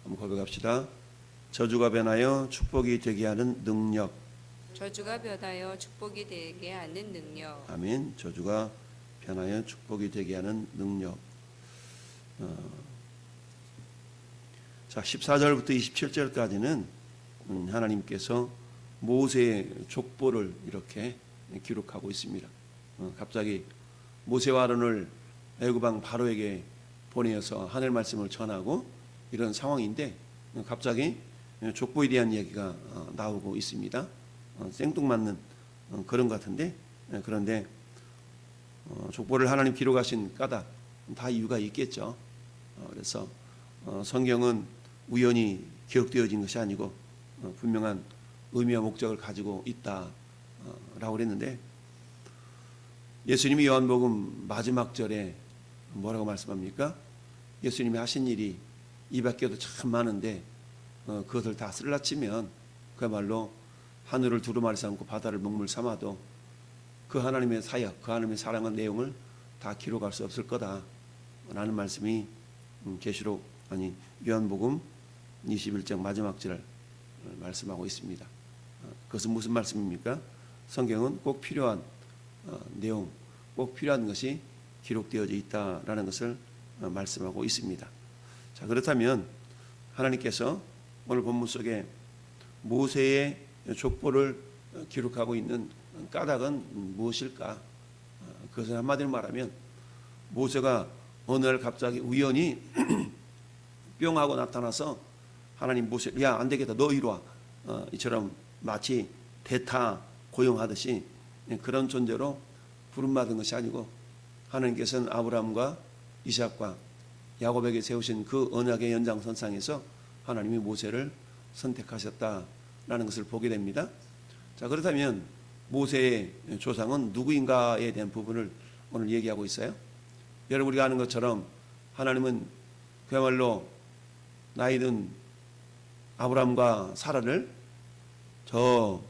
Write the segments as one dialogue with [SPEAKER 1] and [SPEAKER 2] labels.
[SPEAKER 1] 한번 고백합시다. 저주가 변하여 축복이 되게 하는 능력.
[SPEAKER 2] 저주가 변하여 축복이 되게 하는 능력.
[SPEAKER 1] 아멘. 저주가 변하여 축복이 되게 하는 능력. 자, 14절부터 27절까지는 하나님께서 모세의 족보를 이렇게 기록하고 있습니다. 갑자기 모세와 아론을 애굽 왕 바로에게 보내어서 하늘 말씀을 전하고 이런 상황인데 갑자기 족보에 대한 이야기가 나오고 있습니다. 생뚱맞는 그런 것 같은데, 그런데 족보를 하나님 기록하신 까닭 다 이유가 있겠죠. 그래서 성경은 우연히 기록되어진 것이 아니고 분명한 의미와 목적을 가지고 있다라고 그랬는데, 예수님이 요한복음 마지막 절에 뭐라고 말씀합니까? 예수님이 하신 일이 이 밖에도 참 많은데 그것을 다 쓸라치면 그야말로 하늘을 두루마리 삼고 바다를 먹물 삼아도 그 하나님의 사역, 그 하나님의 사랑한 내용을 다 기록할 수 없을 거다라는 말씀이 요한복음 21장 마지막 절을 말씀하고 있습니다. 그것은 무슨 말씀입니까? 성경은 꼭 필요한 내용, 꼭 필요한 것이 기록되어져 있다라는 것을 말씀하고 있습니다. 자, 그렇다면 하나님께서 오늘 본문 속에 모세의 족보를 기록하고 있는 까닭은 무엇일까? 그것은 한마디로 말하면 모세가 어느 날 갑자기 우연히 뿅 하고 나타나서 하나님 모세, 야, 안 되겠다, 너 이리 와, 이처럼 마치 대타 고용하듯이 그런 존재로 부름받은 것이 아니고, 하나님께서는 아브라함과 이삭과 야곱에게 세우신 그 언약의 연장선상에서 하나님이 모세를 선택하셨다라는 것을 보게 됩니다. 자, 그렇다면 모세의 조상은 누구인가에 대한 부분을 오늘 얘기하고 있어요. 여러분, 우리가 아는 것처럼 하나님은 그야말로 나이든 아브라함과 사라를 저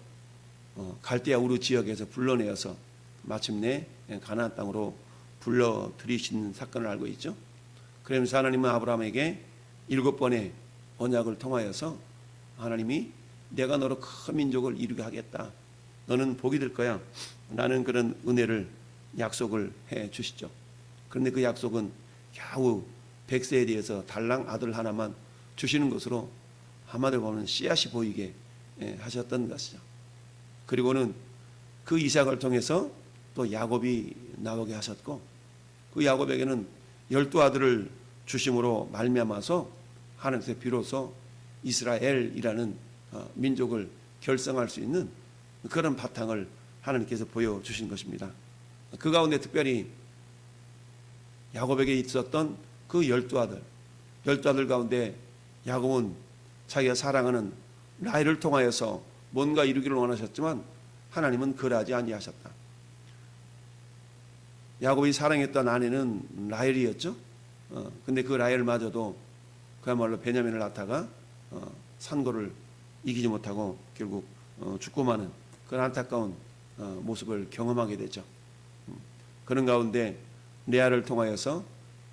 [SPEAKER 1] 갈대아 우르 지역에서 불러내어서 마침내 가나안 땅으로 불러들이신 사건을 알고 있죠. 그러면서 하나님은 아브라함에게 7번의 언약을 통하여서 하나님이 내가 너로 큰 민족을 이루게 하겠다, 너는 복이 될 거야 라는 그런 은혜를 약속을 해 주시죠. 그런데 그 약속은 겨우 100세에 대해서 달랑 아들 하나만 주시는 것으로 한마디로 보면 씨앗이 보이게 하셨던 것이죠. 그리고는 그 이삭을 통해서 또 야곱이 나오게 하셨고, 그 야곱에게는 12아들을 주심으로 말미암아서 하나님께서 비로소 이스라엘이라는 민족을 결성할 수 있는 그런 바탕을 하나님께서 보여주신 것입니다. 그 가운데 특별히 야곱에게 있었던 그 12아들 가운데 야곱은 자기가 사랑하는 라헬을 통하여서 뭔가 이루기를 원하셨지만 하나님은 그러하지 아니하셨다. 야곱이 사랑했던 아내는 라헬이었죠. 근데 그 라헬마저도 그야말로 베냐민을 낳다가 산고를 이기지 못하고 결국 죽고 마는 그런 안타까운 모습을 경험하게 되죠. 그런 가운데 레아를 통하여서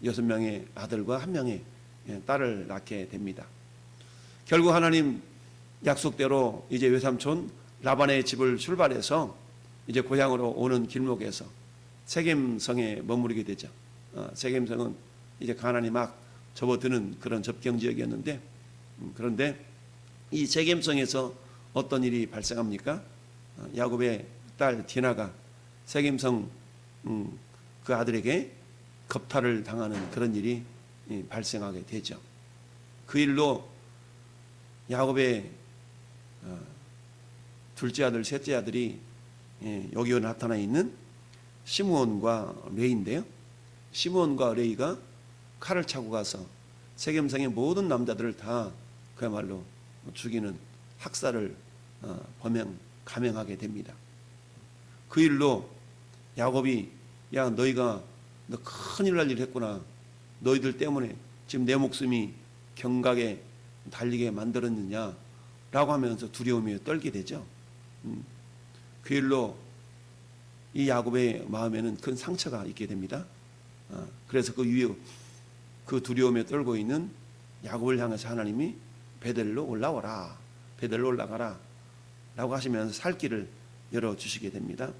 [SPEAKER 1] 6명의 아들과 1명의 딸을 낳게 됩니다. 결국 하나님 약속대로 이제 외삼촌 라반의 집을 출발해서 이제 고향으로 오는 길목에서 세겜성에 머무르게 되죠. 세겜성은 이제 가나안이 막 접어드는 그런 접경 지역이었는데, 그런데 이 세겜성에서 어떤 일이 발생합니까? 야곱의 딸 디나가 세겜성 그 아들에게 겁탈을 당하는 그런 일이 발생하게 되죠. 그 일로 야곱의 둘째 아들, 셋째 아들이 여기 나타나 있는 시므온과 레이인데요. 시므온과 레이가 칼을 차고 가서 세겜성의 모든 남자들을 다 그야말로 죽이는 학살을 감행하게 됩니다. 그 일로 야곱이, 야, 너희가 너 큰일 날 일 했구나, 너희들 때문에 지금 내 목숨이 경각에 달리게 만들었느냐 라고 하면서 두려움에 떨게 되죠. 그 일로 이 야곱의 마음에는 큰 상처가 있게 됩니다. 그래서 그 두려움에 떨고 있는 야곱을 향해서 하나님이 베델로 올라오라, 베델로 올라가라 라고 하시면서 살 길을 열어주시게 됩니다.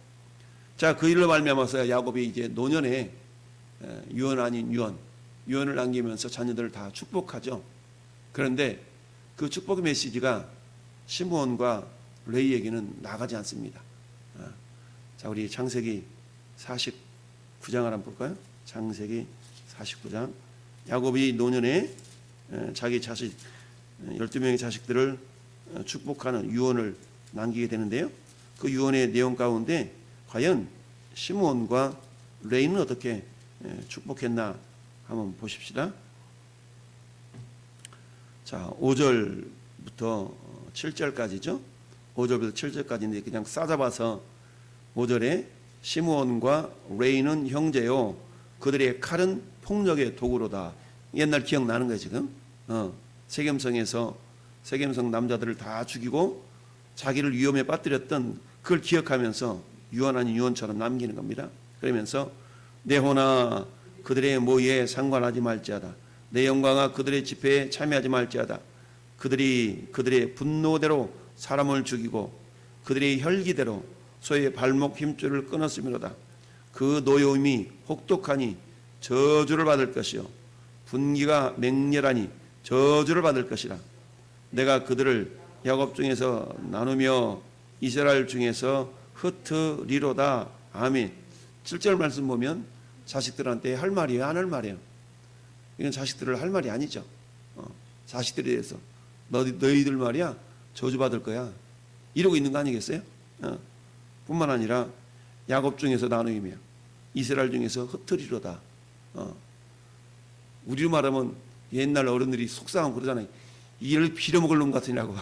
[SPEAKER 1] 자, 그 일로 말미암아서 야곱이 이제 노년에 유언 아닌 유언을 남기면서 자녀들을 다 축복하죠. 그런데 그 축복의 메시지가 시므온과 레위에게는 나가지 않습니다. 자, 우리 창세기 49장을 한번 볼까요? 창세기 49장. 야곱이 노년에 자기 자식 12명의 자식들을 축복하는 유언을 남기게 되는데요. 그 유언의 내용 가운데 과연 시므온과 레위는 어떻게 축복했나 한번 보십시다. 자, 5절부터 7절까지죠. 5절부터 7절까지인데 그냥 싸잡아서 5절에 시므온과 레위는 형제요, 그들의 칼은 폭력의 도구로다. 옛날 기억나는 거예요 지금. 세겜성에서 세겜성 남자들을 다 죽이고 자기를 위험에 빠뜨렸던 그걸 기억하면서 유언 아닌 유언처럼 남기는 겁니다. 그러면서 내 호나 그들의 모의에 상관하지 말지어다. 내 영광아 그들의 집회에 참여하지 말지어다. 그들이 그들의 분노대로 사람을 죽이고 그들의 혈기대로 소의 발목 힘줄을 끊었음이로다. 그 노여움이 혹독하니 저주를 받을 것이요 분기가 맹렬하니 저주를 받을 것이라. 내가 그들을 야곱 중에서 나누며 이스라엘 중에서 흩으리로다. 아멘. 7절 말씀 보면 자식들한테 할 말이에요, 안 할 말이에요? 이건 자식들을 할 말이 아니죠. 자식들에 대해서 너희들 말이야 저주받을 거야 이러고 있는 거 아니겠어요? 뿐만 아니라 야곱 중에서 나누이며 이스라엘 중에서 흩으리로다. 우리로 말하면 옛날 어른들이 속상하고 그러잖아요. 이를 빌어먹을 놈 같으니라고.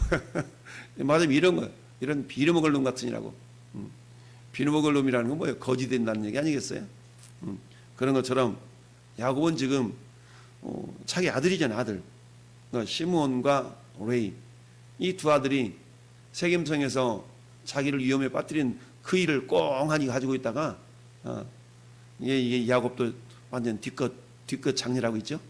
[SPEAKER 1] 맞아요. 이런 거예요. 이런 빌어먹을 놈 같으니라고. 빌어먹을 놈이라는 건 뭐예요? 거지 된다는 얘기 아니겠어요? 그런 것처럼 야곱은 지금 자기 아들이잖아요. 아들. 시므온과 레위 이 두 아들이 세겜성에서 자기를 위험에 빠뜨린 그 일을 꽁하니 가지고 있다가 이게 야곱도 완전 뒤끝 장렬하고 있죠.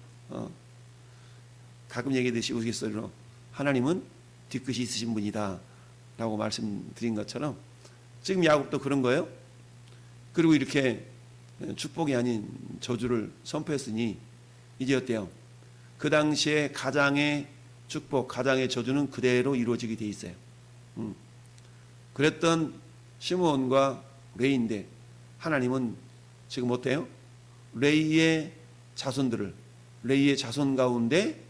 [SPEAKER 1] 가끔 얘기하듯이 우스갯소리로 하나님은 뒤끝이 있으신 분이다 라고 말씀드린 것처럼 지금 야곱도 그런 거예요. 그리고 이렇게 축복이 아닌 저주를 선포했으니 이제 어때요? 그 당시에 가장의 축복, 가장의 저주는 그대로 이루어지게 돼 있어요. 그랬던 시므온과 레위인데 하나님은 지금 어때요? 레위의 자손 가운데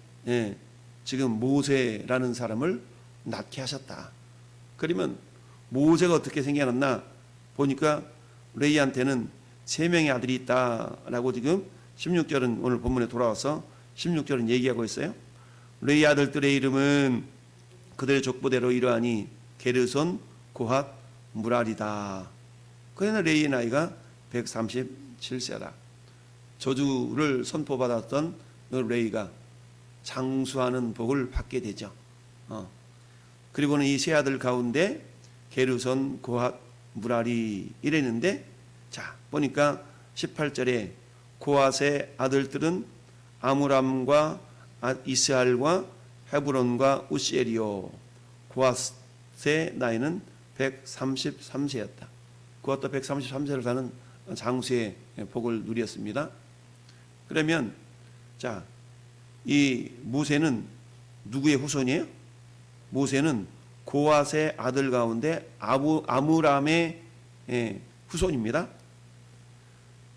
[SPEAKER 1] 지금 모세라는 사람을 낳게 하셨다. 그러면 모세가 어떻게 생겨났나 보니까 레위한테는 3명의 아들이 있다라고 지금 16절은 오늘 본문에 돌아와서 16절은 얘기하고 있어요. 레위 아들들의 이름은 그들의 족보대로 이러하니 게르손, 고핫, 무랄이다. 그러나 레위의 나이가 137세다. 저주를 선포받았던 레위가 장수하는 복을 받게 되죠. 그리고는 이 세 아들 가운데 게르손, 고핫, 무랄이 이랬는데 자 보니까 18절에 고핫의 아들들은 아므람과 이스할과 헤브론과 우시엘이요. 고핫의 나이는 133세였다. 고핫도 133세를 사는 장수의 복을 누렸습니다. 그러면 자, 이 모세는 누구의 후손이에요? 모세는 고핫의 아들 가운데 아므람의 후손입니다.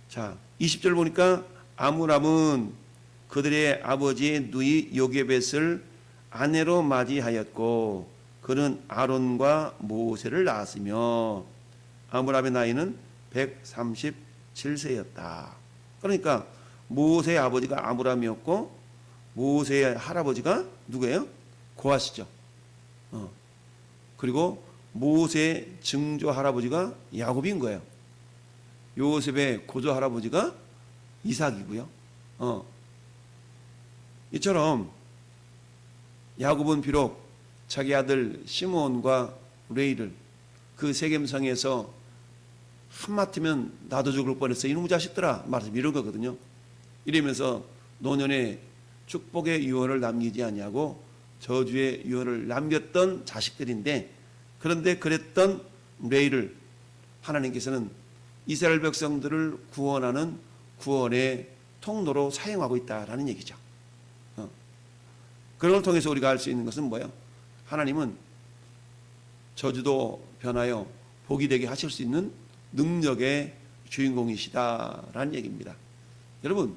[SPEAKER 1] 자, 20절 보니까 아므람은 그들의 아버지 누이 요게벳을 아내로 맞이하였고 그는 아론과 모세를 낳았으며 아므람의 나이는 137세였다. 그러니까 모세의 아버지가 아므람이었고 모세의 할아버지가 누구예요? 고핫이죠. 그리고 모세의 증조 할아버지가 야곱인 거예요. 요셉의 고조 할아버지가 이삭이고요. 이처럼 야곱은 비록 자기 아들 시므온과 레위를 그 세겜성에서 한마디면 나도 죽을 뻔했어 이놈의 자식들아 말씀 이런 거거든요. 이러면서 노년에 축복의 유언을 남기지 아니하고 저주의 유언을 남겼던 자식들인데, 그런데 그랬던 레위를 하나님께서는 이스라엘 백성들을 구원하는 구원의 통로로 사용하고 있다라는 얘기죠. 그런 걸 통해서 우리가 알 수 있는 것은 뭐예요? 하나님은 저주도 변하여 복이 되게 하실 수 있는 능력의 주인공이시다라는 얘기입니다. 여러분,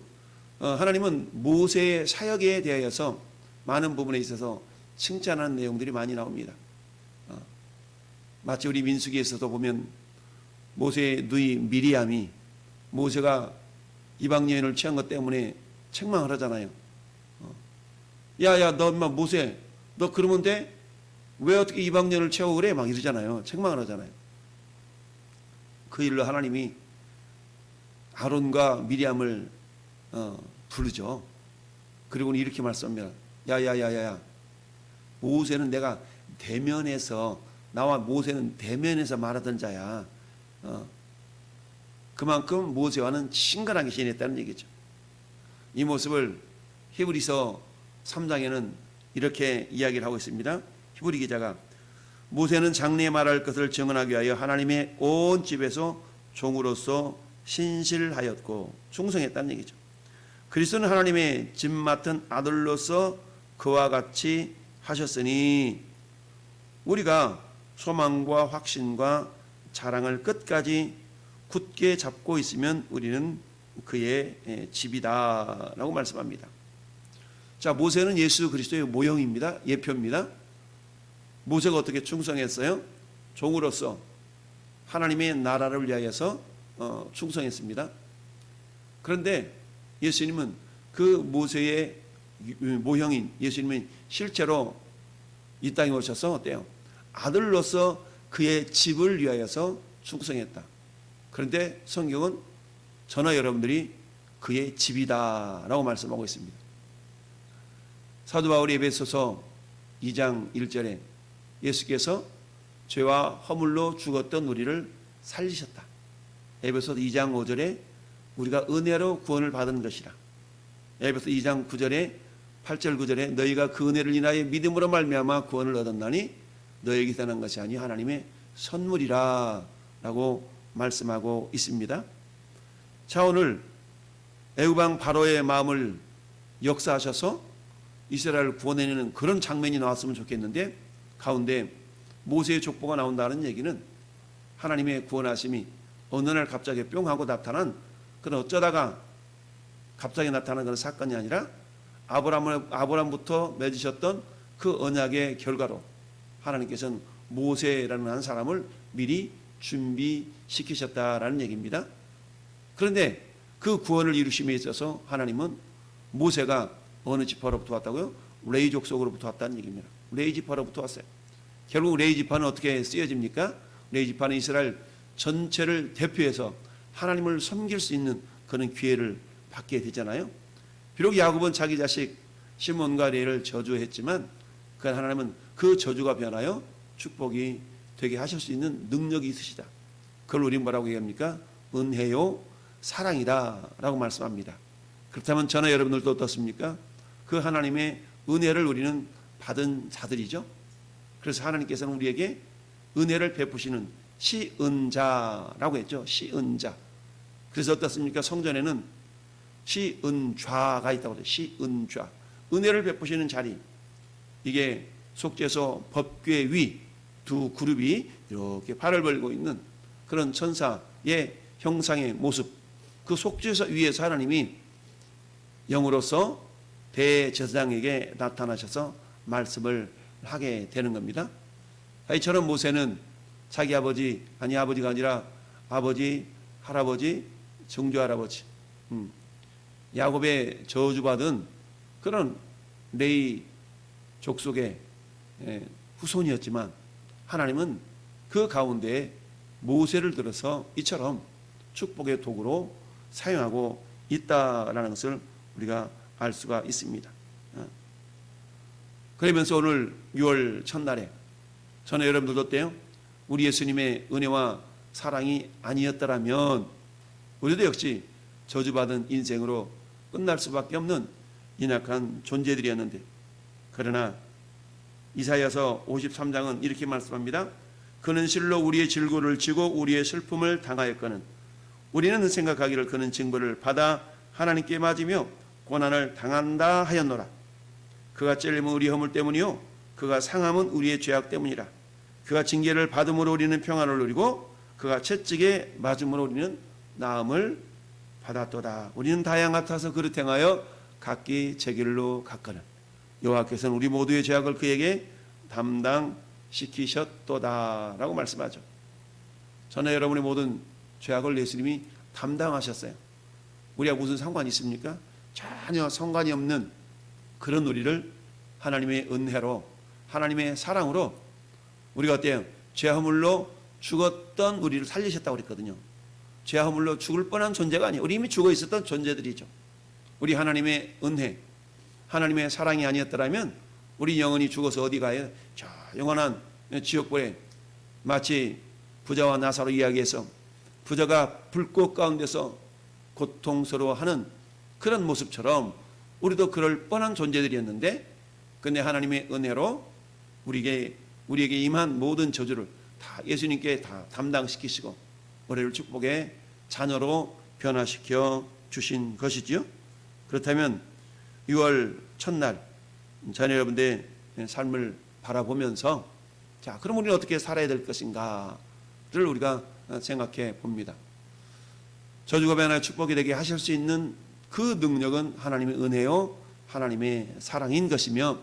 [SPEAKER 1] 하나님은 모세의 사역에 대하여서 많은 부분에 있어서 칭찬하는 내용들이 많이 나옵니다. 마치 우리 민수기에서도 보면 모세의 누이 미리암이 모세가 이방 여인을 취한 것 때문에 책망을 하잖아요. 야야, 너 엄마 모세, 너 그러면 돼? 왜 어떻게 이방 여인을 취하고 그래? 막 이러잖아요. 책망을 하잖아요. 그 일로 하나님이 아론과 미리암을 부르죠. 그리고 이렇게 말씀합니다. 야야야야, 모세는 내가 대면에서, 나와 모세는 대면에서 말하던 자야. 그만큼 모세와는 친근하게 지냈다는 얘기죠. 이 모습을 히브리서 3장에는 이렇게 이야기를 하고 있습니다. 히브리 기자가 모세는 장래에 말할 것을 증언하기 위하여 하나님의 온 집에서 종으로서 신실하였고 충성했다는 얘기죠. 그리스도는 하나님의 집 맡은 아들로서 그와 같이 하셨으니 우리가 소망과 확신과 자랑을 끝까지 굳게 잡고 있으면 우리는 그의 집이다라고 말씀합니다. 자, 모세는 예수 그리스도의 모형입니다. 예표입니다. 모세가 어떻게 충성했어요? 종으로서 하나님의 나라를 위하여서 충성했습니다. 그런데 예수님은 그 모세의 모형인 예수님은 실제로 이 땅에 오셔서 어때요? 아들로서 그의 집을 위하여서 충성했다. 그런데 성경은 저나 여러분들이 그의 집이다라고 말씀하고 있습니다. 사도 바울이 에베소서 2장 1절에 예수께서 죄와 허물로 죽었던 우리를 살리셨다. 에베소서 2장 5절에 우리가 은혜로 구원을 받은 것이라. 에베소서 2장 9절에 8절 9절에 너희가 그 은혜를 인하여 믿음으로 말미암아 구원을 얻었나니 너희에게서 난 것이 아니 하나님의 선물이라 라고 말씀하고 있습니다. 자, 오늘 애굽왕 바로의 마음을 역사하셔서 이스라엘을 구원해내는 그런 장면이 나왔으면 좋겠는데, 가운데 모세의 족보가 나온다는 얘기는 하나님의 구원하심이 어느 날 갑자기 뿅 하고 나타난, 그런 어쩌다가 갑자기 나타난 그런 사건이 아니라 아브라함부터 맺으셨던 그 언약의 결과로 하나님께서는 모세라는 한 사람을 미리 준비시키셨다라는 얘기입니다. 그런데 그 구원을 이루심에 있어서 하나님은 모세가 어느 지파로부터 왔다고요? 레위 족속으로부터 왔다는 얘기입니다. 레위 지파로부터 왔어요. 결국 레위 지파는 어떻게 쓰여집니까? 레위 지파는 이스라엘 전체를 대표해서 하나님을 섬길 수 있는 그런 기회를 받게 되잖아요. 비록 야곱은 자기 자식 시몬과 레위를 저주했지만 그 하나님은 그 저주가 변하여 축복이 되게 하실 수 있는 능력이 있으시다. 그걸 우리 뭐라고 얘기합니까? 은혜요 사랑이다 라고 말씀합니다. 그렇다면 저나 여러분들도 어떻습니까? 그 하나님의 은혜를 우리는 받은 자들이죠. 그래서 하나님께서는 우리에게 은혜를 베푸시는 시은자라고 했죠. 시은자. 그래서 어떻습니까? 성전에는 시은좌가 있다고 해요. 시은좌. 은혜를 베푸시는 자리. 이게 속죄소 법궤 위 두 그룹이 이렇게 팔을 벌고 있는 그런 천사의 형상의 모습. 그 속죄소 위에서 하나님이 영으로서 대제사장에게 나타나셔서 말씀을 하게 되는 겁니다. 이처럼 모세는 자기 아버지, 아버지가 아니라 아버지, 할아버지, 증조할아버지, 야곱의 저주받은 그런 레위 족속의 후손이었지만 하나님은 그 가운데 모세를 들어서 이처럼 축복의 도구로 사용하고 있다라는 것을 우리가 알 수가 있습니다. 그러면서 오늘 6월 첫날에 저는 여러분들도 어때요? 우리 예수님의 은혜와 사랑이 아니었더라면 우리도 역시 저주받은 인생으로 끝날 수밖에 없는 연약한 존재들이었는데, 그러나 이사야서 53장은 이렇게 말씀합니다. 그는 실로 우리의 질고를 지고 우리의 슬픔을 당하였거늘 우리는 생각하기를 그는 징벌을 받아 하나님께 맞으며 고난을 당한다 하였노라. 그가 찔림은 우리 허물 때문이요 그가 상함은 우리의 죄악 때문이라. 그가 징계를 받음으로 우리는 평안을 누리고 그가 채찍에 맞음으로 우리는 나음을 받았도다. 우리는 다양 같아서 그릇 행하여 각기 제 길로 갔거늘 여호와께서는 우리 모두의 죄악을 그에게 담당시키셨도다 라고 말씀하죠. 저는 여러분의 모든 죄악을 예수님이 담당하셨어요. 우리가 무슨 상관이 있습니까? 전혀 상관이 없는 그런 우리를 하나님의 은혜로, 하나님의 사랑으로, 우리가 어때요? 죄화물로 죽었던 우리를 살리셨다고 그랬거든요. 죄화물로 죽을 뻔한 존재가 아니에요. 우리 이미 죽어 있었던 존재들이죠. 우리 하나님의 은혜, 하나님의 사랑이 아니었더라면 우리 영혼이 죽어서 어디 가요? 저 영원한 지옥불에, 마치 부자와 나사로 이야기해서 부자가 불꽃 가운데서 고통스러워하는 그런 모습처럼 우리도 그럴 뻔한 존재들이었는데, 근데 하나님의 은혜로 우리에게 임한 모든 저주를 다 예수님께 다 담당시키시고 우리를 축복의 자녀로 변화시켜 주신 것이지요. 그렇다면 6월 첫날 자녀 여러분들의 삶을 바라보면서, 자, 그럼 우리는 어떻게 살아야 될 것인가를 우리가 생각해 봅니다. 저주가 변화의 축복이 되게 하실 수 있는 그 능력은 하나님의 은혜요 하나님의 사랑인 것이며,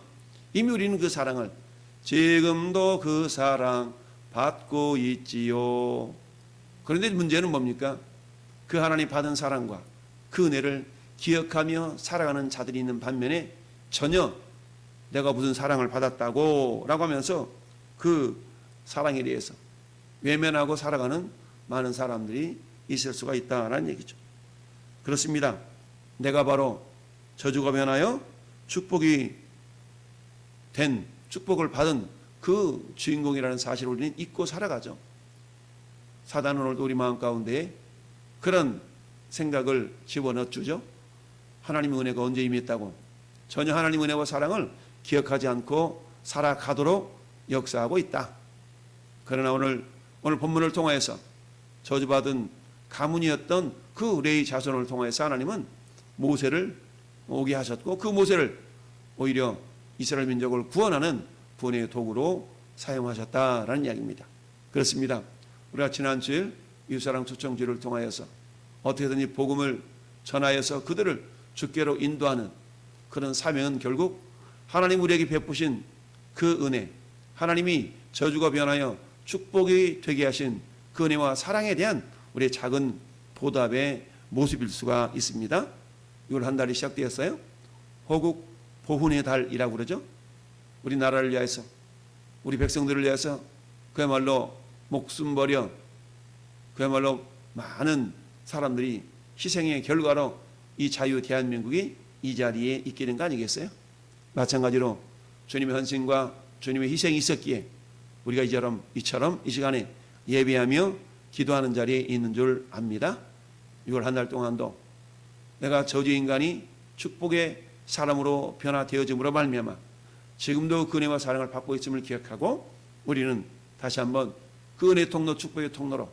[SPEAKER 1] 이미 우리는 그 사랑을, 지금도 그 사랑 받고 있지요. 그런데 문제는 뭡니까? 그 하나님 받은 사랑과 그 은혜를 기억하며 살아가는 자들이 있는 반면에 전혀 내가 무슨 사랑을 받았다고 라고 하면서 그 사랑에 대해서 외면하고 살아가는 많은 사람들이 있을 수가 있다는 얘기죠. 그렇습니다. 내가 바로 저주가 변하여 축복이 된, 축복을 받은 그 주인공이라는 사실을 우리는 잊고 살아가죠. 사단은 오늘도 우리 마음 가운데 그런 생각을 집어넣어 주죠. 하나님의 은혜가 언제 임했다고. 전혀 하나님의 은혜와 사랑을 기억하지 않고 살아가도록 역사하고 있다. 그러나 오늘 본문을 통하여서 저주받은 가문이었던 그 레위 자손을 통해서 하나님은 모세를 오게 하셨고, 그 모세를 오히려 이스라엘 민족을 구원하는 구원의 도구로 사용하셨다라는 이야기입니다. 그렇습니다. 우리가 지난 주일 이웃사랑 초청주를 통하여서 어떻게든 이 복음을 전하여서 그들을 주께로 인도하는 그런 사명은 결국 하나님 우리에게 베푸신 그 은혜, 하나님이 저주가 변하여 축복이 되게 하신 그 은혜와 사랑에 대한 우리의 작은 보답의 모습일 수가 있습니다. 6월 한 달이 시작되었어요. 호국 보훈의 달이라고 그러죠. 우리나라를 위해서, 우리 백성들을 위해서 그야말로 목숨 버려 그야말로 많은 사람들이 희생의 결과로 이 자유 대한민국이 이 자리에 있게 된 거 아니겠어요? 마찬가지로 주님의 헌신과 주님의 희생이 있었기에 우리가 이처럼 이 시간에 예배하며 기도하는 자리에 있는 줄 압니다. 6월 한 달 동안도 내가 저주 인간이 축복의 사람으로 변화되어짐으로 말미암아 지금도 그 은혜와 사랑을 받고 있음을 기억하고, 우리는 다시 한번 그 은혜 통로, 축복의 통로로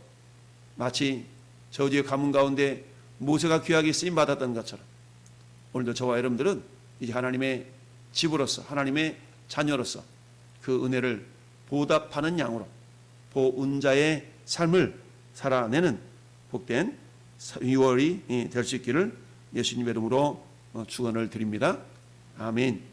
[SPEAKER 1] 마치 저주의 가문 가운데 모세가 귀하게 쓰임 받았던 것처럼 오늘도 저와 여러분들은 이제 하나님의 집으로서, 하나님의 자녀로서 그 은혜를 보답하는 양으로 보은자의 삶을 살아내는 복된 6월이 될 수 있기를 예수님의 이름으로 축원을 드립니다. 아멘.